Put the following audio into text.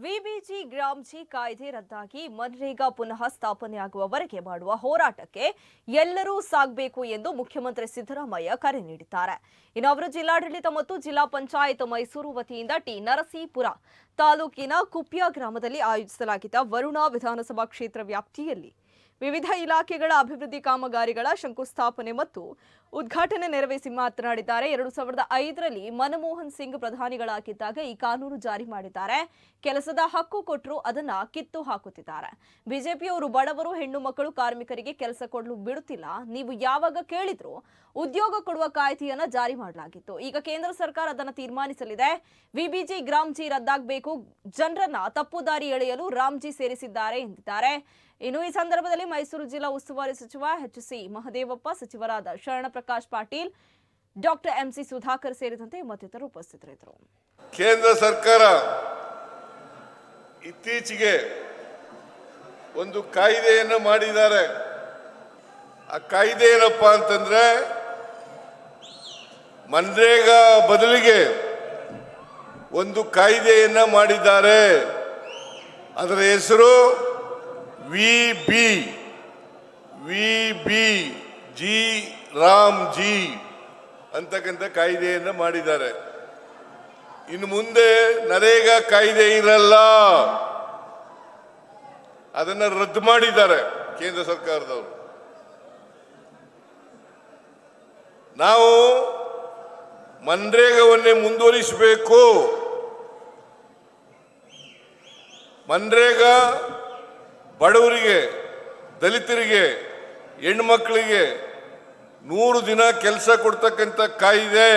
VBG G RAM G ಕಾಯ್ದೆ ರದ್ದಾಗಿ ಮನ್ರೇಗಾ ಪುನಃ ಸ್ಥಾಪನೆಯಾಗುವವರೆಗೆ ಮಾಡುವ ಹೋರಾಟಕ್ಕೆ ಎಲ್ಲರೂ ಸಾಗಬೇಕು ಎಂದು ಮುಖ್ಯಮಂತ್ರಿ ಸಿದ್ದರಾಮಯ್ಯ ಕರೆ ನೀಡಿದ್ದಾರೆ. ಇನ್ನು ಅವರು ಜಿಲ್ಲಾಡಳಿತ ಮತ್ತು ಜಿಲ್ಲಾ ಪಂಚಾಯತ್ ಮೈಸೂರು ವತಿಯಿಂದ ಟಿ ನರಸೀಪುರ ತಾಲೂಕಿನ ಕುಪ್ಯ ಗ್ರಾಮದಲ್ಲಿ ಆಯೋಜಿಸಲಾಗಿದ್ದ ವರುಣಾ ವಿಧಾನಸಭಾ ಕ್ಷೇತ್ರ ವ್ಯಾಪ್ತಿಯಲ್ಲಿ ವಿವಿಧ ಇಲಾಖೆಗಳ ಅಭಿವೃದ್ಧಿ ಕಾಮಗಾರಿಗಳ ಶಂಕುಸ್ಥಾಪನೆ ಮತ್ತು ಉದ್ಘಾಟನೆ ನೆರವೇರಿಸಿ ಮಾತನಾಡಿದ್ದಾರೆ. 2005ರಲ್ಲಿ ಮನಮೋಹನ್ ಸಿಂಗ್ ಪ್ರಧಾನಿಗಳಾಗಿದ್ದಾಗ ಈ ಕಾನೂನು ಜಾರಿ ಮಾಡಿದ್ದಾರೆ. ಕೆಲಸದ ಹಕ್ಕು ಕೊಟ್ಟರು ಅದನ್ನ ಕಿತ್ತು ಹಾಕುತ್ತಿದ್ದಾರೆ. ಬಿಜೆಪಿಯವರು ಬಡವರು, ಹೆಣ್ಣು ಮಕ್ಕಳು, ಕಾರ್ಮಿಕರಿಗೆ ಕೆಲಸ ಕೊಡಲು ಬಿಡುತ್ತಿಲ್ಲ. ನೀವು ಯಾವಾಗ ಕೇಳಿದ್ರು ಉದ್ಯೋಗ ಕೊಡುವ ಕಾಯ್ದೆಯನ್ನ ಜಾರಿ ಮಾಡಲಾಗಿತ್ತು. ಈಗ ಕೇಂದ್ರ ಸರ್ಕಾರ ಅದನ್ನು ತೀರ್ಮಾನಿಸಲಿದೆ. ವಿಬಿಜಿ ಗ್ರಾಮ್ಜಿ ರದ್ದಾಗಬೇಕು, ಜನರನ್ನ ತಪ್ಪು ದಾರಿ ಎಳೆಯಲು ರಾಮ್ಜಿ ಸೇರಿಸಿದ್ದಾರೆ ಎಂದಿದ್ದಾರೆ. ಇನ್ನು ಈ ಸಂದರ್ಭದಲ್ಲಿ ಮೈಸೂರು ಜಿಲ್ಲಾ ಉಸ್ತುವಾರಿ ಸಚಿವ ಎಚ್.ಸಿ. ಮಹದೇವಪ್ಪ, ಸಚಿವರಾದ ಶರಣಪ್ರಕಾಶ್ ಪಾಟೀಲ್, ಡಾಕ್ಟರ್ ಎಂ.ಸಿ. ಸುಧಾಕರ್ ಸೇರಿದಂತೆ ಮತ್ತಿತರರು ಉಪಸ್ಥಿತರಿದ್ದರು. ಕೇಂದ್ರ ಸರ್ಕಾರ ಇತ್ತೀಚೆಗೆ ಒಂದು ಕಾಯ್ದೆಯನ್ನು ಮಾಡಿದ್ದಾರೆ. ಆ ಕಾಯ್ದೆ ಏನಪ್ಪಾ ಅಂತಂದ್ರೆ, ಮನ್ರೇಗಾ ಬದಲಿಗೆ ಒಂದು ಕಾಯ್ದೆಯನ್ನ ಮಾಡಿದ್ದಾರೆ. ಅದರ ಹೆಸರು ವಿಬಿಜಿ ರಾಮ್ಜಿ ಅಂತಕ್ಕಂಥ ಕಾಯ್ದೆಯನ್ನು ಮಾಡಿದ್ದಾರೆ. ಇನ್ನು ಮುಂದೆ ನರೇಗಾ ಕಾಯ್ದೆ ಇರಲ್ಲ, ಅದನ್ನು ರದ್ದು ಮಾಡಿದ್ದಾರೆ ಕೇಂದ್ರ ಸರ್ಕಾರದವರು. ನಾವು ಮನ್ರೇಗಾವನ್ನೇ ಮುಂದುವರಿಸಬೇಕು. ಮನ್ರೇಗಾ ಬಡವರಿಗೆ, ದಲಿತರಿಗೆ, ಹೆಣ್ಮಕ್ಳಿಗೆ 100 ದಿನ ಕೆಲಸ ಕೊಡ್ತಕ್ಕಂಥ ಕಾಯ್ದೆ.